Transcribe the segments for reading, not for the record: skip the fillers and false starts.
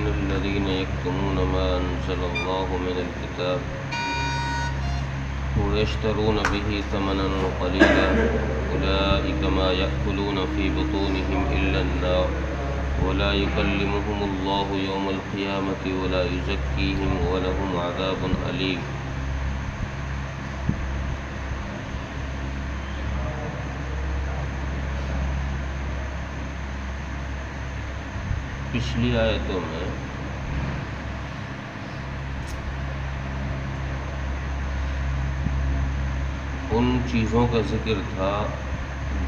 الذين يكتمون ما أنزل الله من الكتاب ويشترون به ثمنا قليلا أولئك ما يأكلون في بطونهم إلا النار ولا يكلمهم الله يوم القيامة ولا يزكيهم ولهم عذاب أليم۔ پچھلی آیتوں میں ان چیزوں کا ذکر تھا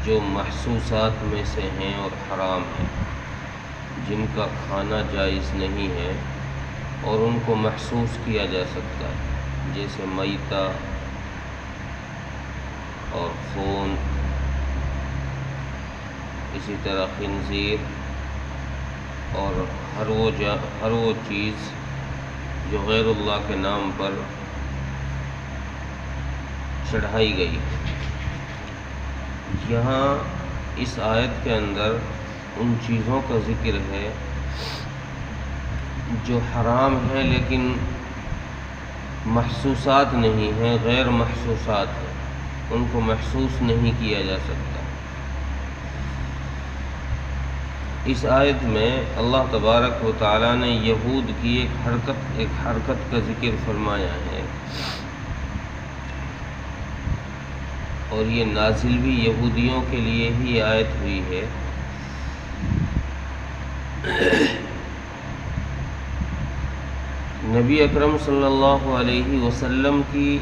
جو محسوسات میں سے ہیں اور حرام ہیں، جن کا کھانا جائز نہیں ہے اور ان کو محسوس کیا جا سکتا ہے، جیسے میتہ اور خون، اسی طرح خنزیر اور ہر وہ چیز جو غیر اللہ کے نام پر چڑھائی گئی۔ یہاں اس آیت کے اندر ان چیزوں کا ذکر ہے جو حرام ہیں لیکن محسوسات نہیں ہیں، غیر محسوسات ہیں، ان کو محسوس نہیں کیا جا سکتا۔ اس آیت میں اللہ تبارک و تعالیٰ نے یہود کی ایک حرکت کا ذکر فرمایا ہے، اور یہ نازل بھی یہودیوں کے لیے ہی آیت ہوئی ہے۔ نبی اکرم صلی اللہ علیہ وسلم کی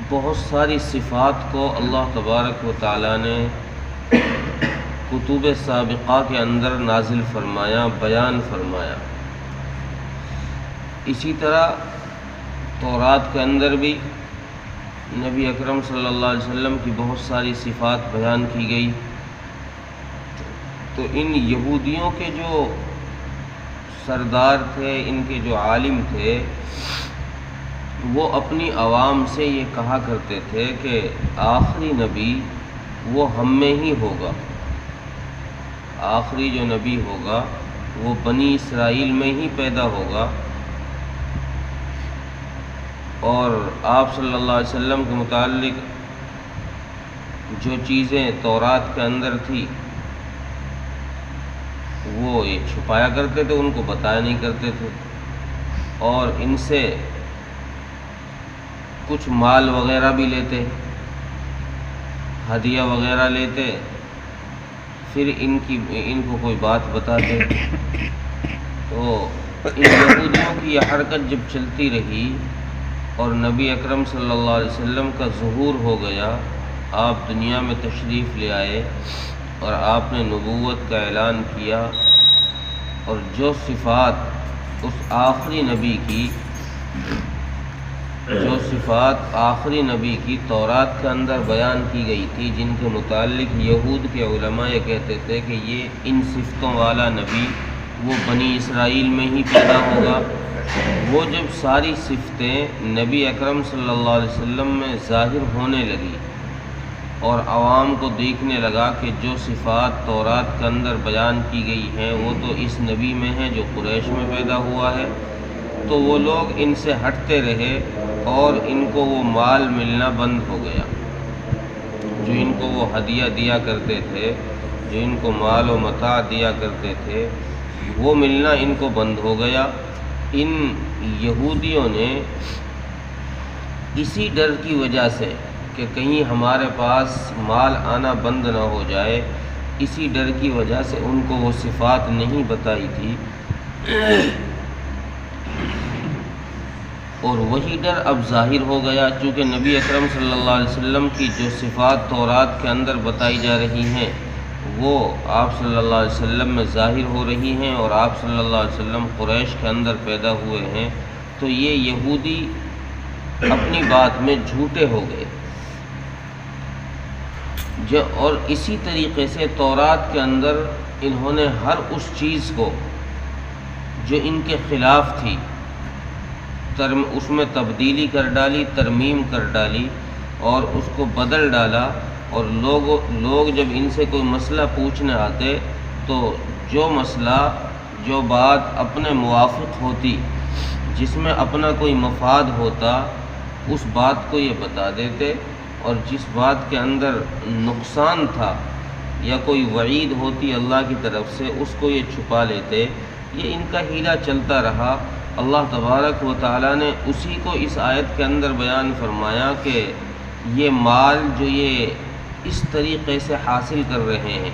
بہت ساری صفات کو اللہ تبارک و تعالیٰ نے کتب سابقہ کے اندر نازل فرمایا، بیان فرمایا۔ اسی طرح تورات کے اندر بھی نبی اکرم صلی اللہ علیہ وسلم کی بہت ساری صفات بیان کی گئی۔ تو ان یہودیوں کے جو سردار تھے، ان کے جو عالم تھے، وہ اپنی عوام سے یہ کہا کرتے تھے کہ آخری نبی وہ ہم میں ہی ہوگا، آخری جو نبی ہوگا وہ بنی اسرائیل میں ہی پیدا ہوگا، اور آپ صلی اللہ علیہ وسلم کے متعلق جو چیزیں تورات کے اندر تھی وہ یہ چھپایا کرتے تھے، ان کو بتایا نہیں کرتے تھے، اور ان سے کچھ مال وغیرہ بھی لیتے، ہدیہ وغیرہ لیتے، پھر ان کو کوئی بات بتاتے۔ تو ان یہودیوں کی یہ حرکت جب چلتی رہی اور نبی اکرم صلی اللہ علیہ وسلم کا ظہور ہو گیا، آپ دنیا میں تشریف لے آئے اور آپ نے نبوت کا اعلان کیا، اور جو صفات اس آخری نبی کی تورات کے اندر بیان کی گئی تھی، جن کے متعلق یہود کے علماء یہ کہتے تھے کہ یہ ان صفتوں والا نبی وہ بنی اسرائیل میں ہی پیدا ہوگا، وہ جب ساری صفتیں نبی اکرم صلی اللہ علیہ وسلم میں ظاہر ہونے لگی اور عوام کو دیکھنے لگا کہ جو صفات تورات کے اندر بیان کی گئی ہیں وہ تو اس نبی میں ہیں جو قریش میں پیدا ہوا ہے، تو وہ لوگ ان سے ہٹتے رہے اور ان کو وہ مال ملنا بند ہو گیا، جو ان کو وہ ہدیہ دیا کرتے تھے، جو ان کو مال و متاع دیا کرتے تھے، وہ ملنا ان کو بند ہو گیا۔ ان یہودیوں نے اسی ڈر کی وجہ سے کہ کہیں ہمارے پاس مال آنا بند نہ ہو جائے، اسی ڈر کی وجہ سے ان کو وہ صفات نہیں بتائی تھی، اور وہی ڈر اب ظاہر ہو گیا، چونکہ نبی اکرم صلی اللہ علیہ وسلم کی جو صفات تورات کے اندر بتائی جا رہی ہیں وہ آپ صلی اللہ علیہ وسلم میں ظاہر ہو رہی ہیں، اور آپ صلی اللہ علیہ وسلم قریش کے اندر پیدا ہوئے ہیں، تو یہ یہودی اپنی بات میں جھوٹے ہو گئے۔ اور اسی طریقے سے تورات کے اندر انہوں نے ہر اس چیز کو جو ان کے خلاف تھی اس میں تبدیلی کر ڈالی، ترمیم کر ڈالی اور اس کو بدل ڈالا، اور لوگ جب ان سے کوئی مسئلہ پوچھنے آتے تو جو مسئلہ جو بات اپنے موافق ہوتی، جس میں اپنا کوئی مفاد ہوتا، اس بات کو یہ بتا دیتے، اور جس بات کے اندر نقصان تھا یا کوئی وعید ہوتی اللہ کی طرف سے، اس کو یہ چھپا لیتے۔ یہ ان کا حیلہ چلتا رہا۔ اللہ تبارک و تعالیٰ نے اسی کو اس آیت کے اندر بیان فرمایا کہ یہ مال جو یہ اس طریقے سے حاصل کر رہے ہیں،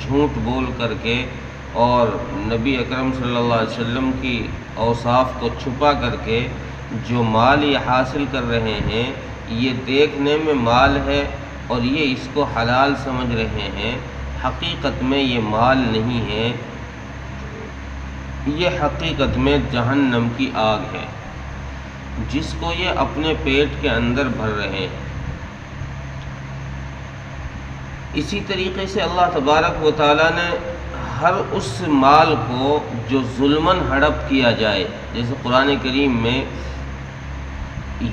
جھوٹ بول کر کے اور نبی اکرم صلی اللہ علیہ وسلم کی اوصاف کو چھپا کر کے جو مال یہ حاصل کر رہے ہیں، یہ دیکھنے میں مال ہے اور یہ اس کو حلال سمجھ رہے ہیں، حقیقت میں یہ مال نہیں ہے، یہ حقیقت میں جہنم کی آگ ہے جس کو یہ اپنے پیٹ کے اندر بھر رہے ہیں۔ اسی طریقے سے اللہ تبارک و تعالیٰ نے ہر اس مال کو جو ظلماً ہڑپ کیا جائے، جیسے قرآن کریم میں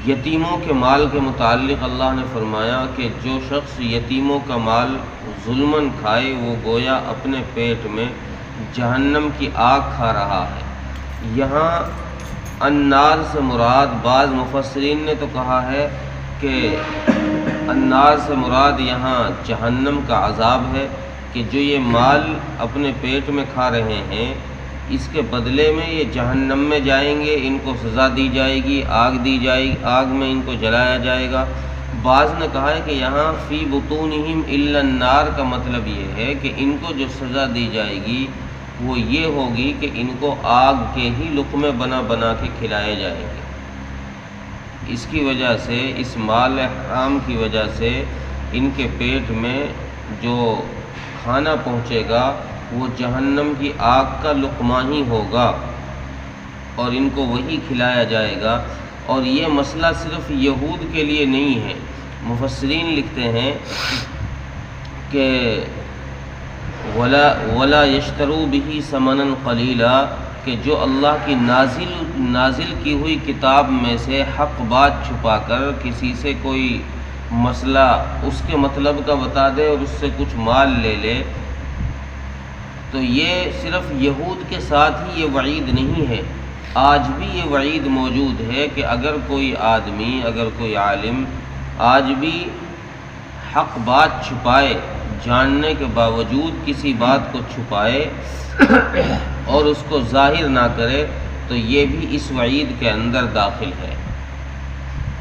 یتیموں کے مال کے متعلق اللہ نے فرمایا کہ جو شخص یتیموں کا مال ظلماً کھائے وہ گویا اپنے پیٹ میں جہنم کی آگ کھا رہا ہے۔ یہاں النار سے مراد، بعض مفسرین نے تو کہا ہے کہ النار سے مراد یہاں جہنم کا عذاب ہے، کہ جو یہ مال اپنے پیٹ میں کھا رہے ہیں، اس کے بدلے میں یہ جہنم میں جائیں گے، ان کو سزا دی جائے گی، آگ دی جائے گی، آگ میں ان کو جلایا جائے گا۔ بعض نے کہا ہے کہ یہاں فی بطونہم الا النار کا مطلب یہ ہے کہ ان کو جو سزا دی جائے گی وہ یہ ہوگی کہ ان کو آگ کے ہی لقمے بنا بنا کے کھلائے جائیں گے۔ اس کی وجہ سے، اس مال حرام کی وجہ سے ان کے پیٹ میں جو کھانا پہنچے گا وہ جہنم کی آگ کا لقمہ ہی ہوگا اور ان کو وہی کھلایا جائے گا۔ اور یہ مسئلہ صرف یہود کے لیے نہیں ہے، مفسرین لکھتے ہیں کہ ولا یشتروا بہ ثمنا قلیلا، کہ جو اللہ کی نازل کی ہوئی کتاب میں سے حق بات چھپا کر کسی سے کوئی مسئلہ اس کے مطلب کا بتا دے اور اس سے کچھ مال لے لے، تو یہ صرف یہود کے ساتھ ہی یہ وعید نہیں ہے، آج بھی یہ وعید موجود ہے کہ اگر کوئی آدمی، اگر کوئی عالم آج بھی حق بات چھپائے، جاننے کے باوجود کسی بات کو چھپائے اور اس کو ظاہر نہ کرے، تو یہ بھی اس وعید کے اندر داخل ہے۔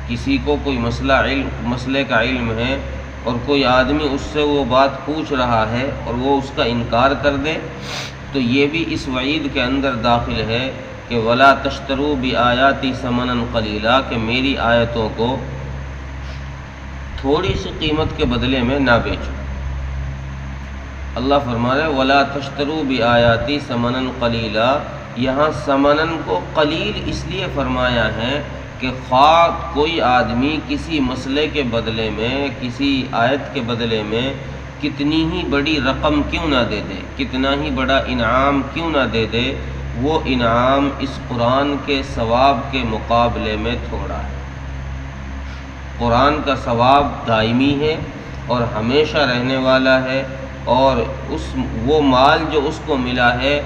کسی کو کوئی مسئلے کا علم ہے اور کوئی آدمی اس سے وہ بات پوچھ رہا ہے اور وہ اس کا انکار کر دے، تو یہ بھی اس وعید کے اندر داخل ہے کہ ولا تشتروا بآیاتی ثمنا قلیلا، کہ میری آیتوں کو تھوڑی سی قیمت کے بدلے میں نہ بیچو۔ اللہ فرما رہے ولا تشتروا بآیاتی ثمنا قلیلا، یہاں ثمنن کو قلیل اس لیے فرمایا ہے کہ خواہ کوئی آدمی کسی مسئلے کے بدلے میں، کسی آیت کے بدلے میں کتنی ہی بڑی رقم کیوں نہ دے دے، کتنا ہی بڑا انعام کیوں نہ دے دے، وہ انعام اس قرآن کے ثواب کے مقابلے میں تھوڑا ہے۔ قرآن کا ثواب دائمی ہے اور ہمیشہ رہنے والا ہے، اور وہ مال جو اس کو ملا ہے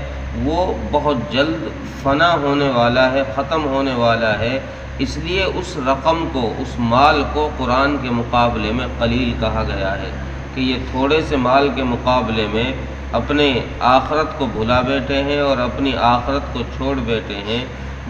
وہ بہت جلد فنا ہونے والا ہے، ختم ہونے والا ہے، اس لیے اس رقم کو، اس مال کو قرآن کے مقابلے میں قلیل کہا گیا ہے، کہ یہ تھوڑے سے مال کے مقابلے میں اپنے آخرت کو بھلا بیٹھے ہیں اور اپنی آخرت کو چھوڑ بیٹھے ہیں،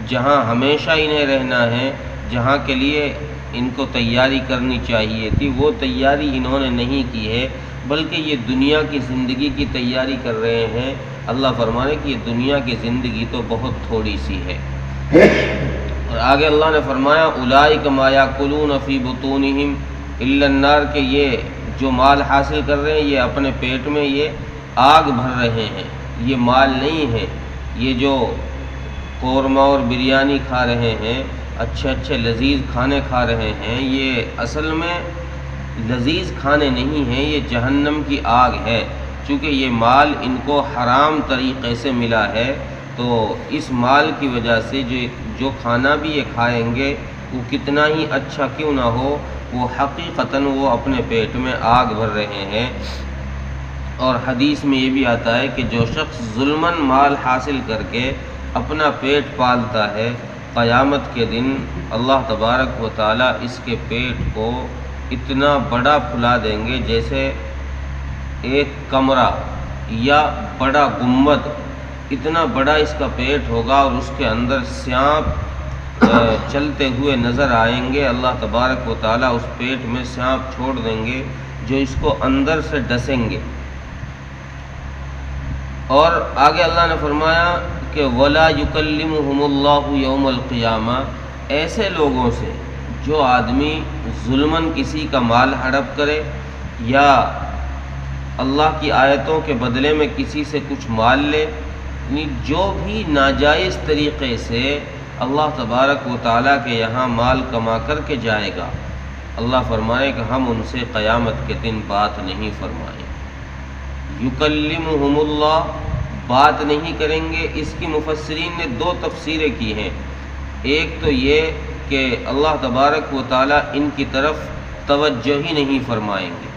جہاں ہمیشہ انہیں رہنا ہے، جہاں کے لیے ان کو تیاری کرنی چاہیے تھی، وہ تیاری انہوں نے نہیں کی ہے، بلکہ یہ دنیا کی زندگی کی تیاری کر رہے ہیں۔ اللہ فرمانے کہ یہ دنیا کی زندگی تو بہت تھوڑی سی ہے۔ اور آگے اللہ نے فرمایا اولئک ما یاکلون فی بطونہم الا النار، کہ یہ جو مال حاصل کر رہے ہیں یہ اپنے پیٹ میں یہ آگ بھر رہے ہیں، یہ مال نہیں ہے۔ یہ جو قورمہ اور بریانی کھا رہے ہیں، اچھے اچھے لذیذ کھانے کھا رہے ہیں، یہ اصل میں لذیذ کھانے نہیں ہیں، یہ جہنم کی آگ ہے۔ چونکہ یہ مال ان کو حرام طریقے سے ملا ہے، تو اس مال کی وجہ سے جو کھانا بھی یہ کھائیں گے وہ کتنا ہی اچھا کیوں نہ ہو، وہ حقیقتاً وہ اپنے پیٹ میں آگ بھر رہے ہیں۔ اور حدیث میں یہ بھی آتا ہے کہ جو شخص ظلماً مال حاصل کر کے اپنا پیٹ پالتا ہے، قیامت کے دن اللہ تبارک و تعالیٰ اس کے پیٹ کو اتنا بڑا پھلا دیں گے جیسے ایک کمرہ یا بڑا گنبد، اتنا بڑا اس کا پیٹ ہوگا، اور اس کے اندر سانپ چلتے ہوئے نظر آئیں گے۔ اللہ تبارک و تعالیٰ اس پیٹ میں سانپ چھوڑ دیں گے جو اس کو اندر سے ڈسیں گے۔ اور آگے اللہ نے فرمایا کہ وَلَا يُكَلِّمُهُمُ اللَّهُ يَوْمَ الْقِيَامَةِ، ایسے لوگوں سے جو آدمی ظلماً کسی کا مال ہڑپ کرے یا اللہ کی آیتوں کے بدلے میں کسی سے کچھ مال لے، یعنی جو بھی ناجائز طریقے سے اللہ تبارک و تعالیٰ کے یہاں مال کما کر کے جائے گا، اللہ فرمائے کہ ہم ان سے قیامت کے دن بات نہیں فرمائیں۔ یکلمہم اللہ، بات نہیں کریں گے، اس کی مفسرین نے دو تفسیریں کی ہیں۔ ایک تو یہ کہ اللہ تبارک و تعالیٰ ان کی طرف توجہ ہی نہیں فرمائیں گے،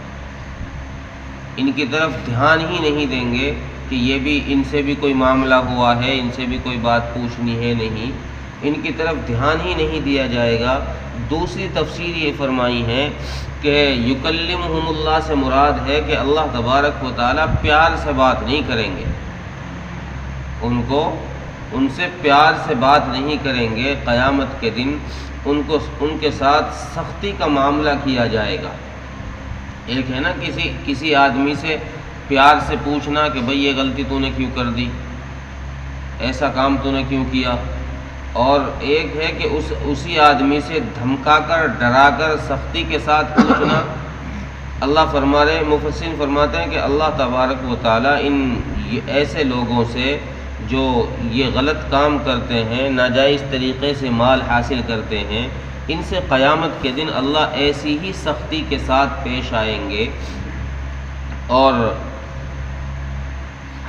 ان کی طرف دھیان ہی نہیں دیں گے کہ یہ بھی ان سے بھی کوئی معاملہ ہوا ہے، ان سے بھی کوئی بات پوچھنی ہے، نہیں، ان کی طرف دھیان ہی نہیں دیا جائے گا۔ دوسری تفسیر یہ فرمائی ہے کہ یکلمہم اللہ سے مراد ہے کہ اللہ تبارک و تعالیٰ پیار سے بات نہیں کریں گے، ان سے پیار سے بات نہیں کریں گے۔ قیامت کے دن ان کے ساتھ سختی کا معاملہ کیا جائے گا۔ ایک ہے نا کسی آدمی سے پیار سے پوچھنا کہ بھئی یہ غلطی تو نے کیوں کر دی، ایسا کام تو نے کیوں کیا، اور ایک ہے کہ اسی آدمی سے دھمکا کر ڈرا کر سختی کے ساتھ پوچھنا۔ اللہ مفسرین فرماتے ہیں کہ اللہ تبارک و تعالیٰ ان ایسے لوگوں سے جو یہ غلط کام کرتے ہیں، ناجائز طریقے سے مال حاصل کرتے ہیں، ان سے قیامت کے دن اللہ ایسی ہی سختی کے ساتھ پیش آئیں گے۔ اور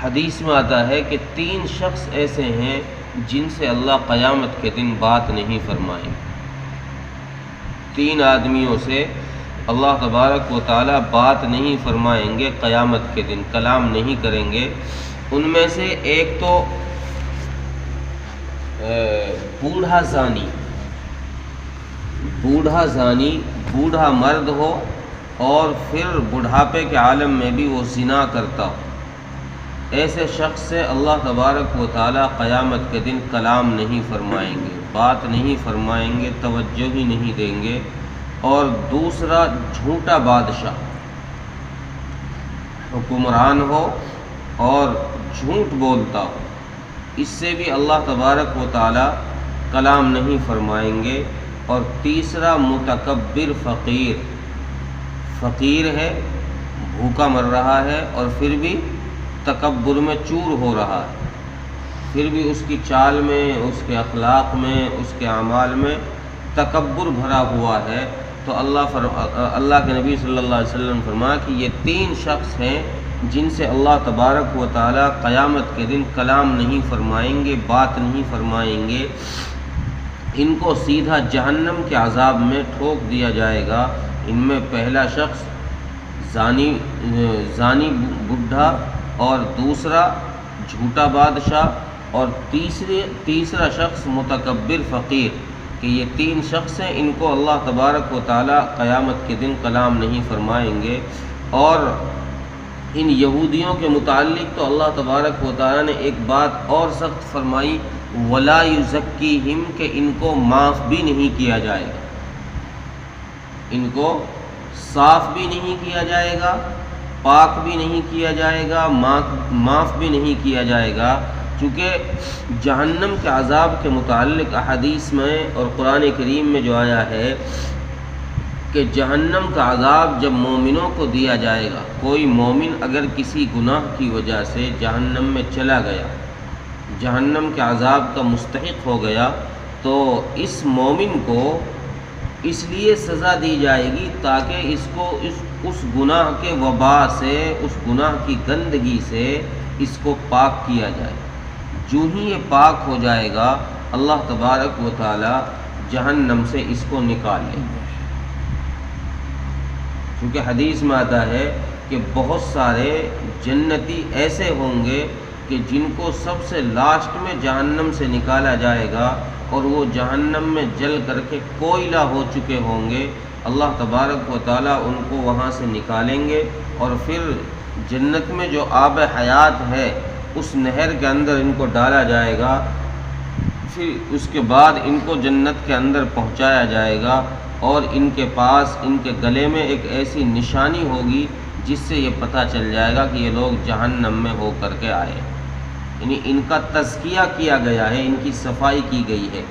حدیث میں آتا ہے کہ 3 شخص ایسے ہیں جن سے اللہ قیامت کے دن بات نہیں فرمائیں گے۔ 3 آدمیوں سے اللہ تبارک و تعالیٰ بات نہیں فرمائیں گے قیامت کے دن، کلام نہیں کریں گے۔ ان میں سے ایک تو بوڑھا زانی، بوڑھا مرد ہو اور پھر بڑھاپے کے عالم میں بھی وہ زنا کرتا ہو، ایسے شخص سے اللہ تبارک و تعالیٰ قیامت کے دن کلام نہیں فرمائیں گے، بات نہیں فرمائیں گے، توجہ ہی نہیں دیں گے۔ اور دوسرا جھوٹا بادشاہ، حکمران ہو اور جھوٹ بولتا ہو، اس سے بھی اللہ تبارک و تعالیٰ کلام نہیں فرمائیں گے۔ اور تیسرا متکبر فقیر ہے، بھوکا مر رہا ہے اور پھر بھی تکبر میں چور ہو رہا ہے، پھر بھی اس کی چال میں، اس کے اخلاق میں، اس کے اعمال میں تکبر بھرا ہوا ہے۔ تو اللہ کے نبی صلی اللہ علیہ وسلم فرمایا کہ یہ 3 شخص ہیں جن سے اللہ تبارک و تعالیٰ قیامت کے دن کلام نہیں فرمائیں گے، بات نہیں فرمائیں گے۔ ان کو سیدھا جہنم کے عذاب میں ٹھوک دیا جائے گا۔ ان میں پہلا شخص زانی بڈھا، اور دوسرا جھوٹا بادشاہ، اور تیسرا شخص متکبر فقیر، کہ یہ 3 شخص ہیں، ان کو اللہ تبارک و تعالیٰ قیامت کے دن کلام نہیں فرمائیں گے۔ اور ان یہودیوں کے متعلق تو اللہ تبارک و تعالیٰ نے ایک بات اور سخت فرمائی، وَلَا يُزَكِّيهِمْ، کہ ان کو معاف بھی نہیں کیا جائے گا، ان کو صاف بھی نہیں کیا جائے گا، پاک بھی نہیں کیا جائے گا، معاف بھی نہیں کیا جائے گا۔ چونکہ جہنم کے عذاب کے متعلق احادیث میں اور قرآن کریم میں جو آیا ہے کہ جہنم کا عذاب جب مومنوں کو دیا جائے گا، کوئی مومن اگر کسی گناہ کی وجہ سے جہنم میں چلا گیا، جہنم کے عذاب کا مستحق ہو گیا، تو اس مومن کو اس لیے سزا دی جائے گی تاکہ اس کو اس گناہ کے وبا سے، اس گناہ کی گندگی سے اس کو پاک کیا جائے۔ جو ہی یہ پاک ہو جائے گا، اللہ تبارک و تعالی جہنم سے اس کو نکال لیں گے۔ کیونکہ حدیث میں آتا ہے کہ بہت سارے جنتی ایسے ہوں گے کہ جن کو سب سے لاسٹ میں جہنم سے نکالا جائے گا اور وہ جہنم میں جل کر کے کوئلہ ہو چکے ہوں گے۔ اللہ تبارک و تعالیٰ ان کو وہاں سے نکالیں گے اور پھر جنت میں جو آب حیات ہے اس نہر کے اندر ان کو ڈالا جائے گا، پھر اس کے بعد ان کو جنت کے اندر پہنچایا جائے گا اور ان کے پاس ان کے گلے میں ایک ایسی نشانی ہوگی جس سے یہ پتہ چل جائے گا کہ یہ لوگ جہنم میں ہو کر کے آئے، یعنی ان کا تزکیہ کیا گیا ہے، ان کی صفائی کی گئی ہے۔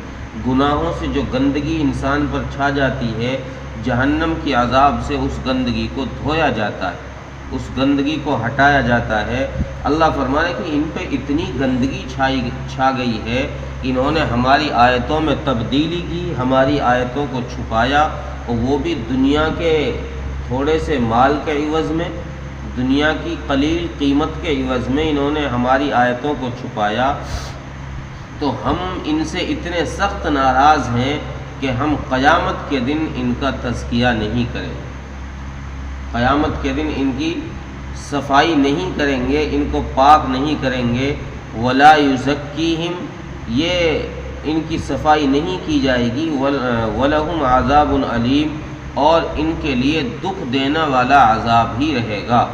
گناہوں سے جو گندگی انسان پر چھا جاتی ہے، جہنم کی عذاب سے اس گندگی کو دھویا جاتا ہے، اس گندگی کو ہٹایا جاتا ہے۔ اللہ فرمائے کہ ان پہ اتنی گندگی چھا گئی ہے، انہوں نے ہماری آیتوں میں تبدیلی کی، ہماری آیتوں کو چھپایا، اور وہ بھی دنیا کے تھوڑے سے مال کے عوض میں، دنیا کی قلیل قیمت کے عوض میں انہوں نے ہماری آیتوں کو چھپایا۔ تو ہم ان سے اتنے سخت ناراض ہیں کہ ہم قیامت کے دن ان کا تزکیہ نہیں کریں گے، قیامت کے دن ان کی صفائی نہیں کریں گے، ان کو پاک نہیں کریں گے۔ ولا یزکیہم، یہ ان کی صفائی نہیں کی جائے گی۔ وَلَهُمْ عَذَابٌ علیم، اور ان کے لیے دکھ دینے والا عذاب ہی رہے گا۔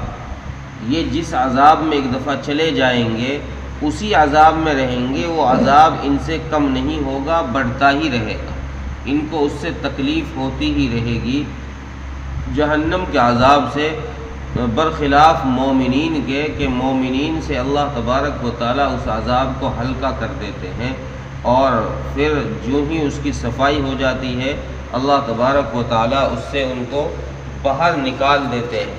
یہ جس عذاب میں ایک دفعہ چلے جائیں گے اسی عذاب میں رہیں گے، وہ عذاب ان سے کم نہیں ہوگا، بڑھتا ہی رہے گا، ان کو اس سے تکلیف ہوتی ہی رہے گی۔ جہنم کے عذاب سے برخلاف مومنین کے، کہ مومنین سے اللہ تبارک و تعالیٰ اس عذاب کو ہلکا کر دیتے ہیں، اور پھر جو ہی اس کی صفائی ہو جاتی ہے اللہ تبارک و تعالیٰ اس سے ان کو باہر نکال دیتے ہیں۔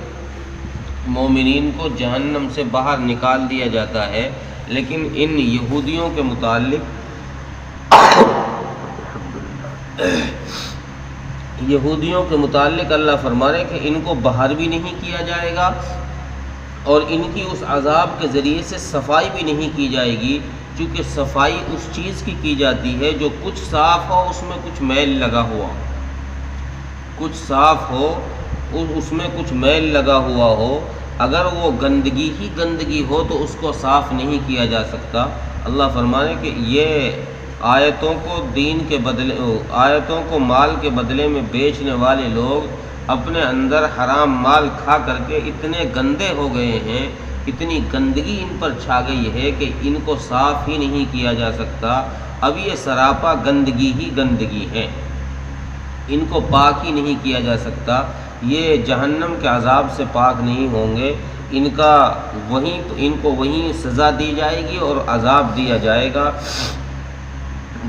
مومنین کو جہنم سے باہر نکال دیا جاتا ہے، لیکن ان یہودیوں کے متعلق اللہ فرما رہے کہ ان کو باہر بھی نہیں کیا جائے گا اور ان کی اس عذاب کے ذریعے سے صفائی بھی نہیں کی جائے گی، چونکہ صفائی اس چیز کی جاتی ہے جو کچھ صاف ہو اس میں کچھ میل لگا ہوا، کچھ صاف ہو اس میں کچھ میل لگا ہوا ہو، اگر وہ گندگی ہی گندگی ہو تو اس کو صاف نہیں کیا جا سکتا۔ اللہ فرمانے کہ یہ آیتوں کو مال کے بدلے میں بیچنے والے لوگ اپنے اندر حرام مال کھا کر کے اتنے گندے ہو گئے ہیں، اتنی گندگی ان پر چھا گئی ہے کہ ان کو صاف ہی نہیں کیا جا سکتا۔ اب یہ سراپا گندگی ہی گندگی ہے، ان کو پاک ہی نہیں کیا جا سکتا، یہ جہنم کے عذاب سے پاک نہیں ہوں گے، ان کو وہیں سزا دی جائے گی اور عذاب دیا جائے گا۔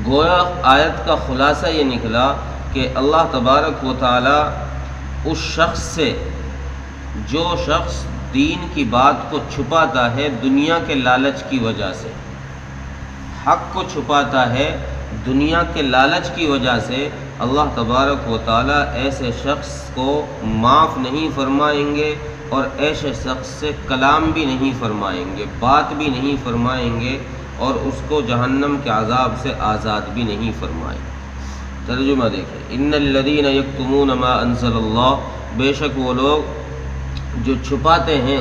گویا آیت کا خلاصہ یہ نکلا کہ اللہ تبارک و تعالی اس شخص سے، جو شخص دین کی بات کو چھپاتا ہے دنیا کے لالچ کی وجہ سے، حق کو چھپاتا ہے دنیا کے لالچ کی وجہ سے، اللہ تبارک و تعالی ایسے شخص کو معاف نہیں فرمائیں گے اور ایسے شخص سے کلام بھی نہیں فرمائیں گے، بات بھی نہیں فرمائیں گے، اور اس کو جہنم کے عذاب سے آزاد بھی نہیں فرمائیں۔ ترجمہ دیکھیں، ان الذین یکتمون ما انزل اللہ، بے شک وہ لوگ جو چھپاتے ہیں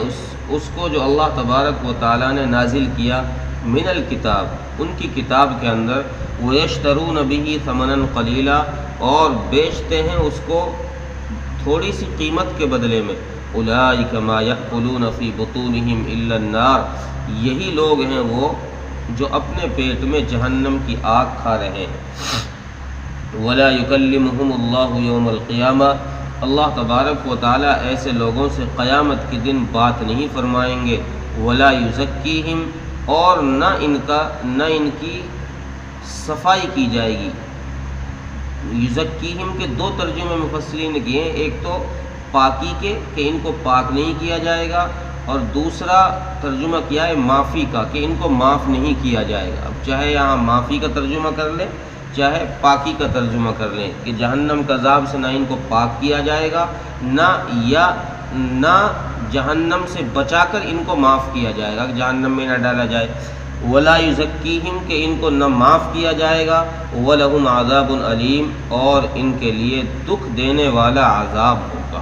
اس کو جو اللہ تبارک و تعالیٰ نے نازل کیا، من الکتاب، ان کی کتاب کے اندر، ویشترون بہ ثمنا قلیلا، اور بیچتے ہیں اس کو تھوڑی سی قیمت کے بدلے میں، اولئک ما یأکلون فی بطونہم الا النار، یہی لوگ ہیں وہ جو اپنے پیٹ میں جہنم کی آگ کھا رہے ہیں۔ ولا یکلمہم اللہ یوم القیامہ، اللہ تبارک و تعالیٰ ایسے لوگوں سے قیامت کے دن بات نہیں فرمائیں گے۔ ولا یزکیہم، اور نہ ان کی صفائی کی جائے گی۔ یزکیہم کے دو ترجمے مفسرین نے کیے ہیں، ایک تو پاکی کے کہ ان کو پاک نہیں کیا جائے گا، اور دوسرا ترجمہ کیا ہے معافی کا کہ ان کو معاف نہیں کیا جائے گا۔ اب چاہے یہاں معافی کا ترجمہ کر لیں چاہے پاکی کا ترجمہ کر لیں کہ جہنم کا عذاب سے نہ ان کو پاک کیا جائے گا، نہ جہنم سے بچا کر ان کو معاف کیا جائے گا کہ جہنم میں نہ ڈالا جائے۔ ولا یزکیہم، کہ ان کو نہ معاف کیا جائے گا۔ وَلَهُمْ عَذَابٌ علیم، اور ان کے لیے دکھ دینے والا عذاب ہوگا۔